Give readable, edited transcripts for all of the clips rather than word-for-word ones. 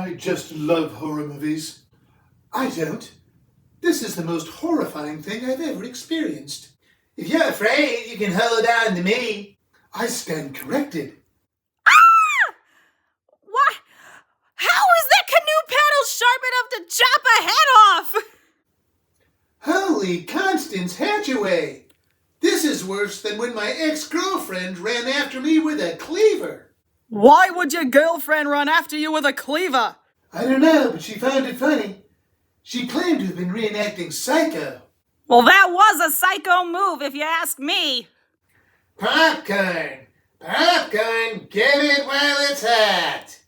I just love horror movies. I don't. This is the most horrifying thing I've ever experienced. If you're afraid, you can hold on to me. I stand corrected. Ah! What? How is that canoe paddle sharp enough to chop a head off? Holy Constance Hatchaway! This is worse than when my ex-girlfriend ran after me with a cleaver. Why would your girlfriend run after you with a cleaver? I don't know, but she found it funny. She claimed to have been reenacting Psycho. Well, that was a psycho move, if you ask me. Popcorn! Popcorn! Get it while it's hot!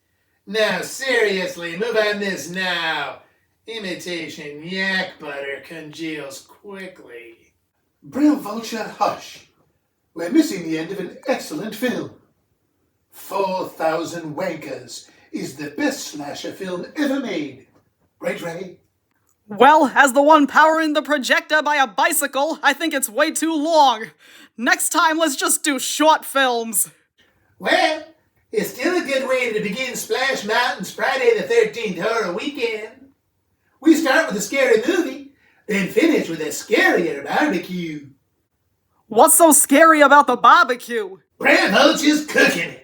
No, seriously, move on this now. Imitation yak butter congeals quickly. Brer Vulture, hush. We're missing the end of an excellent film. 4,000 Wankers is the best slasher film ever made. Right, Ray? Well, as the one powering the projector by a bicycle, I think it's way too long. Next time, let's just do short films. Well, it's still a good way to begin Splash Mountain's Friday the 13th horror weekend. We start with a scary movie, then finish with a scarier barbecue. What's so scary about the barbecue? Brer Vulture's cooking it.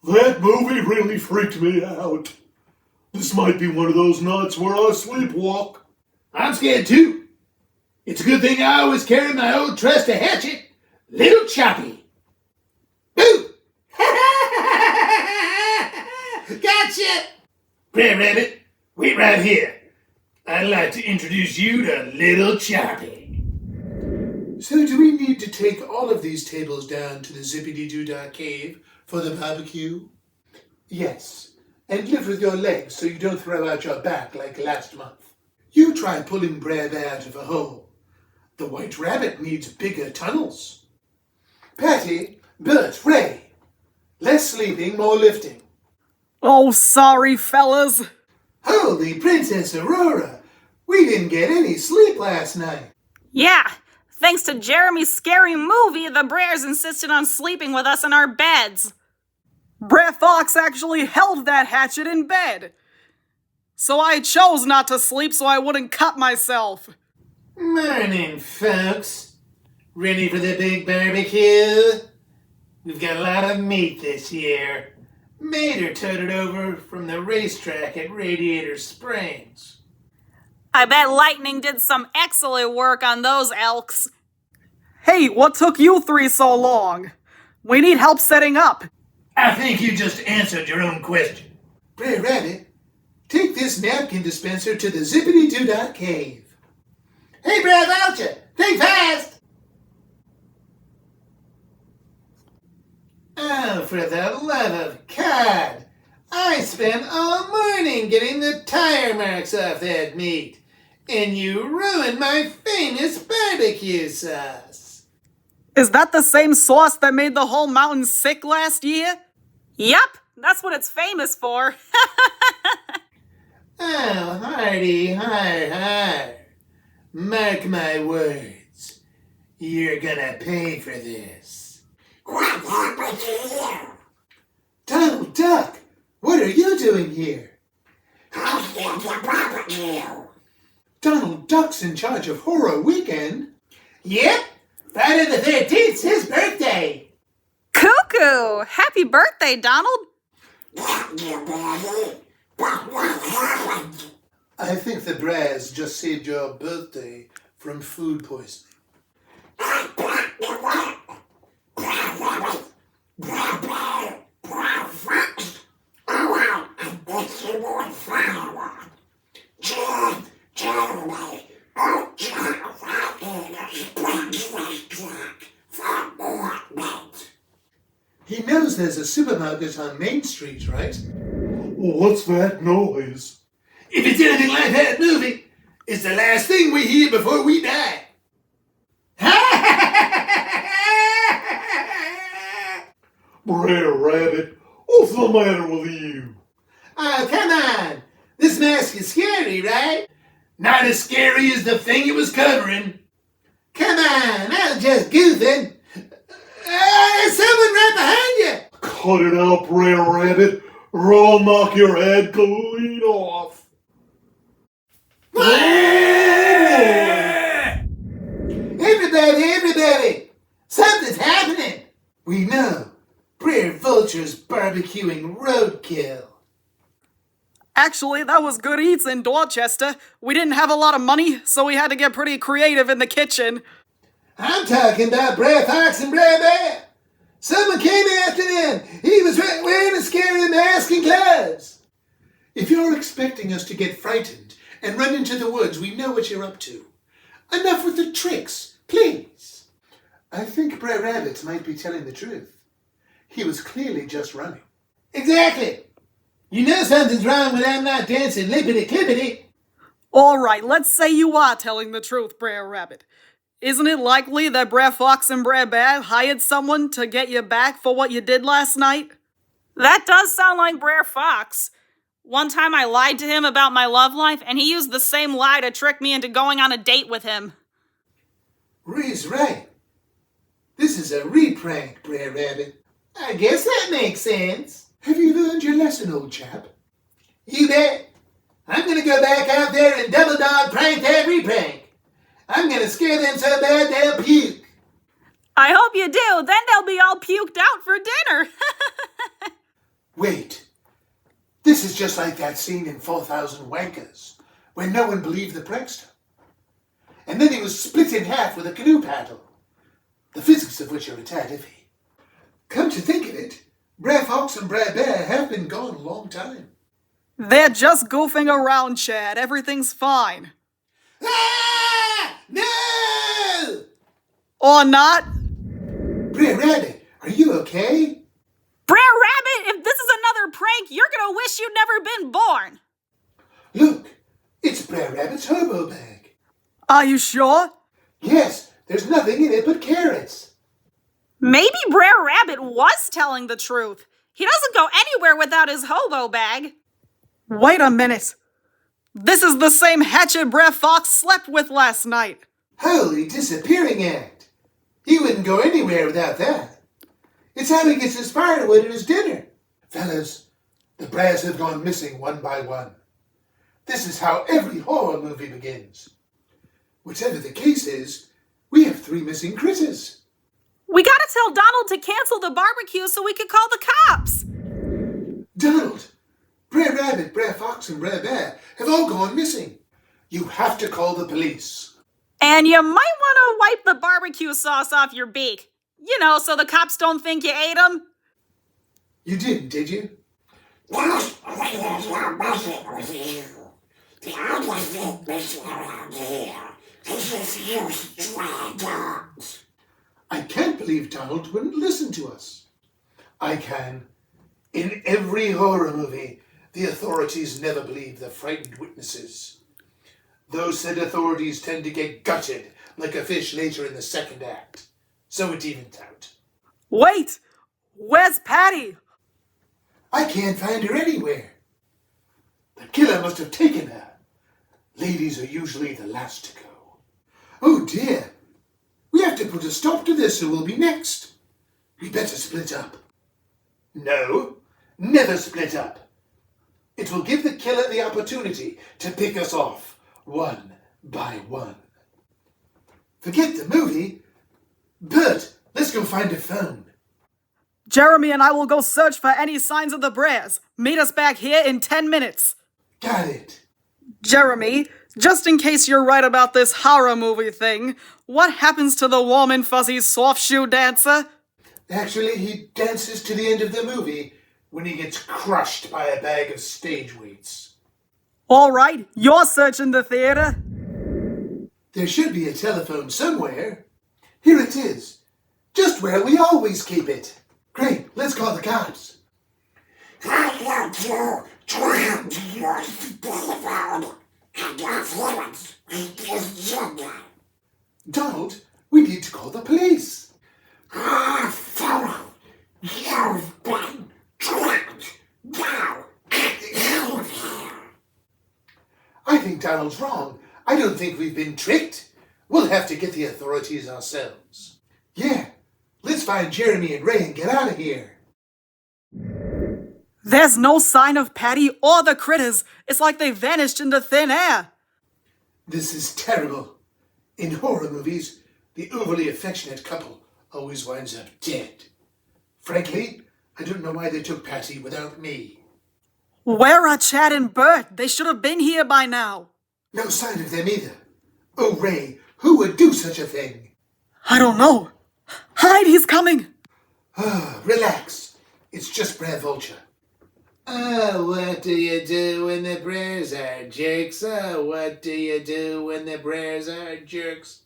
That movie really freaked me out. This might be one of those nights where I sleepwalk. I'm scared too. It's a good thing I always carry my old trusty hatchet, Little Choppy. Boo! Gotcha! Brer Rabbit, wait right here. I'd like to introduce you to Little Choppy. So do we need to take all of these tables down to the Zippity-Doo-Dah cave for the barbecue? Yes, and live with your legs so you don't throw out your back like last month. You try pulling Brer Bear out of a hole. The White Rabbit needs bigger tunnels. Patty, Bert, Ray. Less sleeping, more lifting. Oh, sorry, fellas. Holy Princess Aurora, we didn't get any sleep last night. Yeah, thanks to Jeremy's scary movie, the Brers insisted on sleeping with us in our beds. Brer Fox actually held that hatchet in bed. So I chose not to sleep so I wouldn't cut myself. Morning, folks. Ready for the big barbecue? We've got a lot of meat this year. Mater toted over from the racetrack at Radiator Springs. I bet Lightning did some excellent work on those elks. Hey, what took you three so long? We need help setting up. I think you just answered your own question. Brer Rabbit, take this napkin dispenser to the Zippity-Doo-Dah cave. Hey, Brer Vulture, think fast! Oh, for the love of God! I spent all morning getting the tire marks off that meat, and you ruined my famous barbecue sauce. Is that the same sauce that made the whole mountain sick last year? Yup, that's what it's famous for. Oh, hardy har har. Mark my words. You're gonna pay for this. What happened to you? Donald Duck, what are you doing here? Hosting the barbecue. Donald Duck's in charge of Horror Weekend. Yep, Friday the 13th's his birthday. Cuckoo! Happy birthday, Donald! Thank you, Daddy. But what happened? I think the Braz just saved your birthday from food poisoning. I brought the what? Brer Rabbit, Brer Bear, Brer Fox. Oh, well, I bet you want firework. Jeremy, oh, Charles, I need a spring truck for more meat. He knows there's a supermarket on Main Street, right? What's that noise? If it's anything like that movie, it's the last thing we hear before we die. Brer Rabbit, what's the matter with you? Oh, come on. This mask is scary, right? Not as scary as the thing it was covering. Come on, I was just goofing. Cut it out, Brer Rabbit, or I'll knock your head clean off. Everybody! Something's happening! We know. Brer Vulture's barbecuing roadkill. Actually, that was good eats in Dorchester. We didn't have a lot of money, so we had to get pretty creative in the kitchen. I'm talking about Brer Fox and Brer Bear. Someone came after them. He was wearing a scary mask and gloves. If you're expecting us to get frightened and run into the woods, we know what you're up to. Enough with the tricks, please. I think Brer Rabbit might be telling the truth. He was clearly just running. Exactly. You know something's wrong when I'm not dancing lippity-clippity. All right, let's say you are telling the truth, Brer Rabbit. Isn't it likely that Brer Fox and Brer Bear hired someone to get you back for what you did last night? That does sound like Brer Fox. One time I lied to him about my love life, and he used the same lie to trick me into going on a date with him. Ree's right. This is a re-prank, Brer Rabbit. I guess that makes sense. Have you learned your lesson, old chap? You bet. I'm gonna go back out there and double dog prank that re-prank. I'm gonna scare them so bad they'll puke. I hope you do, then they'll be all puked out for dinner. Wait. This is just like that scene in 4,000 Wankers, where no one believed the prankster. And then he was split in half with a canoe paddle, the physics of which are a tad iffy. Come to think of it, Brer Fox and Brer Bear have been gone a long time. They're just goofing around, Chad. Everything's fine. Ah! No! Or not? Brer Rabbit, are you okay? Brer Rabbit, if this is another prank, you're gonna wish you'd never been born. Look, it's Brer Rabbit's hobo bag. Are you sure? Yes, there's nothing in it but carrots. Maybe Brer Rabbit was telling the truth. He doesn't go anywhere without his hobo bag. Wait a minute. This is the same hatchet Brer Fox slept with last night. Holy disappearing act. He wouldn't go anywhere without that. It's how he gets his firewood and his dinner. Fellas, the Brers have gone missing one by one. This is how every horror movie begins. Whichever the case is, we have 3 missing critters. We gotta tell Donald to cancel the barbecue so we could call the cops. Donald, Brer Rabbit, Brer Fox, and Brer Bear have all gone missing. You have to call the police. And you might want to wipe the barbecue sauce off your beak. You know, so the cops don't think you ate them. You didn't, did you? I can't believe Donald wouldn't listen to us. I can. In every horror movie, the authorities never believe the frightened witnesses. Those said authorities tend to get gutted like a fish later in the second act. So it evens out. Wait! Where's Patty? I can't find her anywhere. The killer must have taken her. Ladies are usually the last to go. Oh dear. We have to put a stop to this or we'll be next. We better split up. No, never split up. It will give the killer the opportunity to pick us off, one by one. Forget the movie. Bert, let's go find a phone. Jeremy and I will go search for any signs of the Brers. Meet us back here in 10 minutes. Got it. Jeremy, just in case you're right about this horror movie thing, what happens to the warm and fuzzy soft shoe dancer? Actually, he dances to the end of the movie when he gets crushed by a bag of stage weights. All right, you're searching the theater. There should be a telephone somewhere. Here it is. Just where we always keep it. Great, let's call the cops. I want to try to use the telephone. I got feelings with this gender. Donald, we need to call the police. Phone, you've been trapped. Now, get out of here. I think Donald's wrong. I don't think we've been tricked. We'll have to get the authorities ourselves. Yeah, let's find Jeremy and Ray and get out of here. There's no sign of Patty or the critters. It's like they vanished into thin air. This is terrible. In horror movies, the overly affectionate couple always winds up dead. Frankly, I don't know why they took Patty without me. Where are Chad and Bert? They should have been here by now. No sign of them either. Oh, Ray, who would do such a thing? I don't know. Hide, he's coming. Relax. It's just Brer Vulture. Oh, what do you do when the Brers are jerks? Oh, what do you do when the Brers are jerks?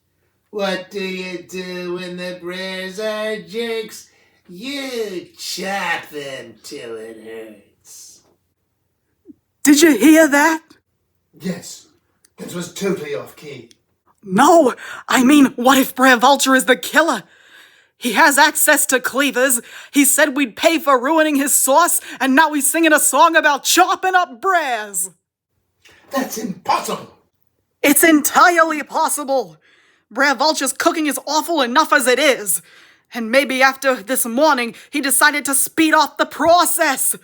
What do you do when the Brers are jerks? You chop them till it hurts. Did you hear that? Yes, that was totally off key. No, I mean, what if Brer Vulture is the killer? He has access to cleavers. He said we'd pay for ruining his sauce, and now he's singing a song about chopping up Brers. That's impossible. It's entirely possible. Brer Vulture's cooking is awful enough as it is. And maybe after this morning, he decided to speed off the process.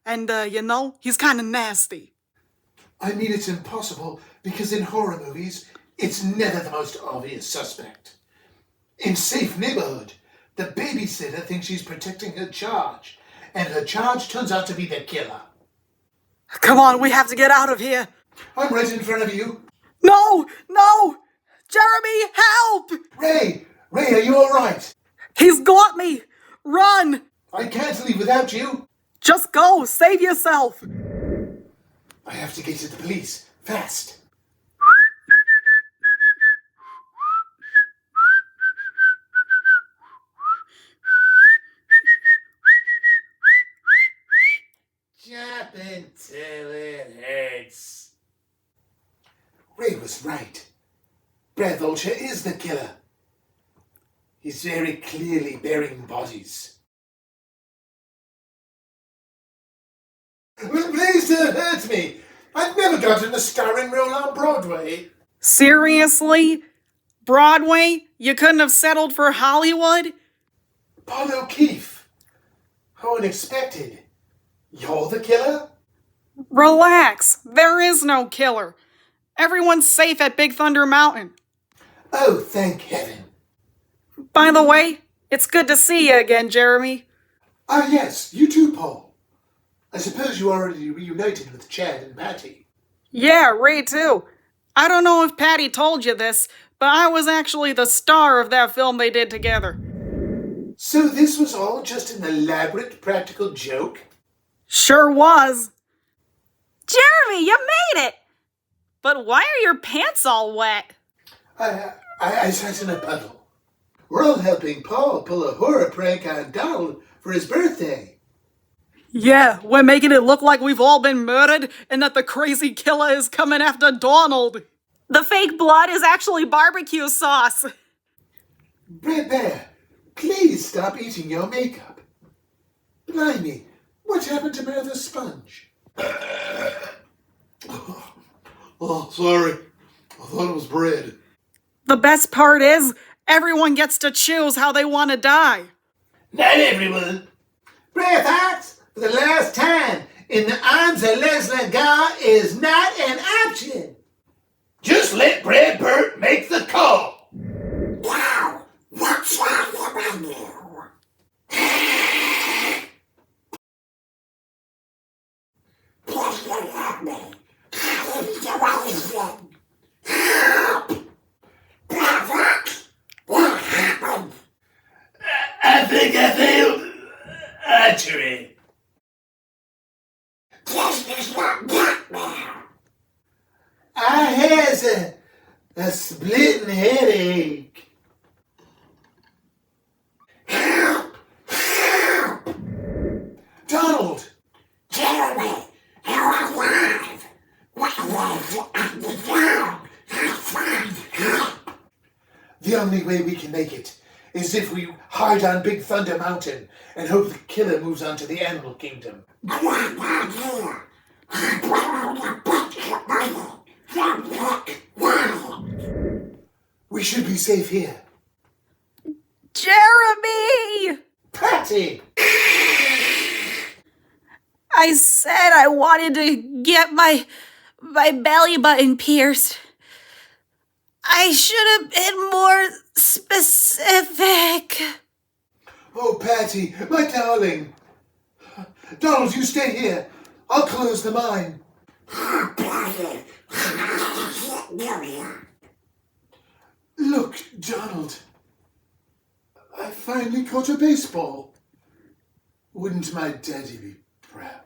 And, he's kind of nasty. I mean, it's impossible because in horror movies, it's never the most obvious suspect. In Safe Neighborhood, the babysitter thinks she's protecting her charge, and her charge turns out to be the killer. Come on, we have to get out of here. I'm right in front of you. No! Jeremy, help! Ray, are you all right? He's got me! Run! I can't leave without you. Just go, save yourself! I have to get to the police, fast. Chop until it hurts. Ray was right. Brer Vulture is the killer. He's very clearly burying bodies. Please don't hurt me. I've never gotten a starring role on Broadway. Seriously? Broadway? You couldn't have settled for Hollywood? Paul O'Keefe. How unexpected. You're the killer? Relax. There is no killer. Everyone's safe at Big Thunder Mountain. Oh, thank heaven. By the way, it's good to see you again, Jeremy. Ah, yes, you too, Paul. I suppose you already reunited with Chad and Patty. Yeah, Ray too. I don't know if Patty told you this, but I was actually the star of that film they did together. So this was all just an elaborate practical joke? Sure was. Jeremy, you made it! But why are your pants all wet? I sat in a puddle. We're all helping Paul pull a horror prank on Donald for his birthday. Yeah, we're making it look like we've all been murdered and that the crazy killer is coming after Donald. The fake blood is actually barbecue sauce. Bear, please stop eating your makeup. Blimey, what happened to Bear the Sponge? Oh, sorry. I thought it was bread. The best part is, everyone gets to choose how they want to die. Not everyone. Brer Fox, for the last time, in the arms of Leslie Gar is not an option. Just let Brer Burt make the call. Now, what's on the menu? Please don't help me. I need to anything. Help! Brer Fox, what happened? I think I failed archery. This is not nightmare. I has a splitting headache. Help! Help! Donald! Jeremy, you're alive. What lives on the ground? I find help. The only way we can make it is if we hide on Big Thunder Mountain and hope the killer moves on to the animal kingdom. Come on down here. I borrowed a bunch of money from Rick Wine. We should be safe here. Jeremy! Patty! I said I wanted to get my belly button pierced. I should have been more specific. Oh, Patty, my darling. Donald, you stay here. I'll close the mine. Look, Donald. I finally caught a baseball. Wouldn't my daddy be proud?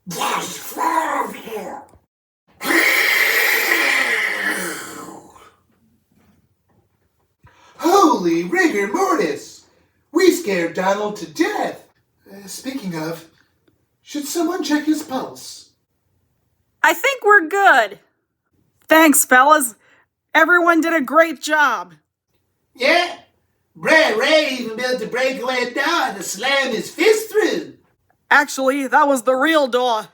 There's four of you. Holy rigor mortis! We scared Donald to death. Speaking of, should someone check his pulse? I think we're good. Thanks, fellas. Everyone did a great job. Yeah? Brer Rabbit even built a breakaway door to slam his fist through. Actually, that was the real door.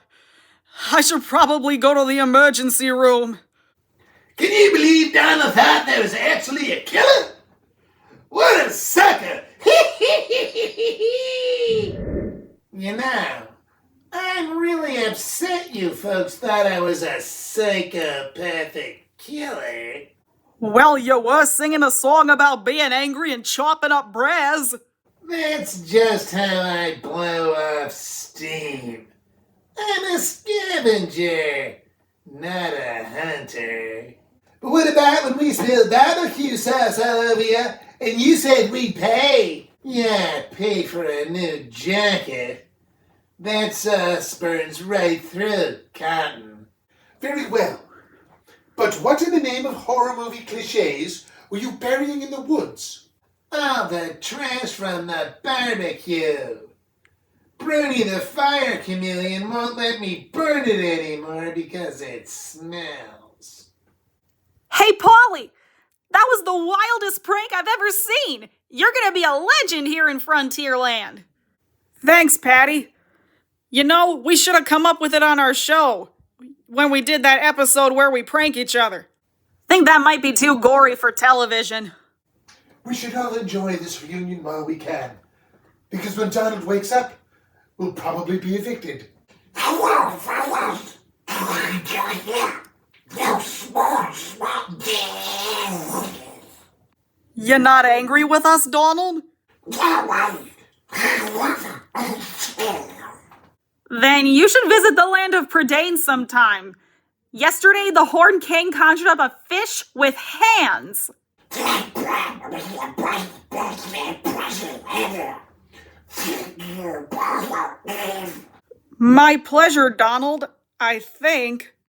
I should probably go to the emergency room. Can you believe Donald thought there was actually a killer? What a sucker! You know, I'm really upset you folks thought I was a psychopathic killer. Well, you were singing a song about being angry and chopping up Braz. That's just how I blow off steam. I'm a scavenger, not a hunter. But what about when we spilled barbecue sauce all over you and you said we'd pay? Yeah, pay for a new jacket. That sauce burns right through cotton. Very well. But what in the name of horror movie cliches were you burying in the woods? All the trash from the barbecue. Bruni the fire chameleon won't let me burn it anymore because it smells. Hey, Polly, that was the wildest prank I've ever seen. You're gonna be a legend here in Frontierland. Thanks, Patty. You know, we should have come up with it on our show when we did that episode where we prank each other. Think that might be too gory for television. We should all enjoy this reunion while we can. Because when Donald wakes up, we'll probably be evicted. Hello, fellas. I got you. No small You're not angry with us, Donald? No way. I love it. Then you should visit the land of Prydain sometime. Yesterday, the Horned King conjured up a fish with hands. That bread was the best birthday present ever. Thank you, Donald. My pleasure, Donald, I think.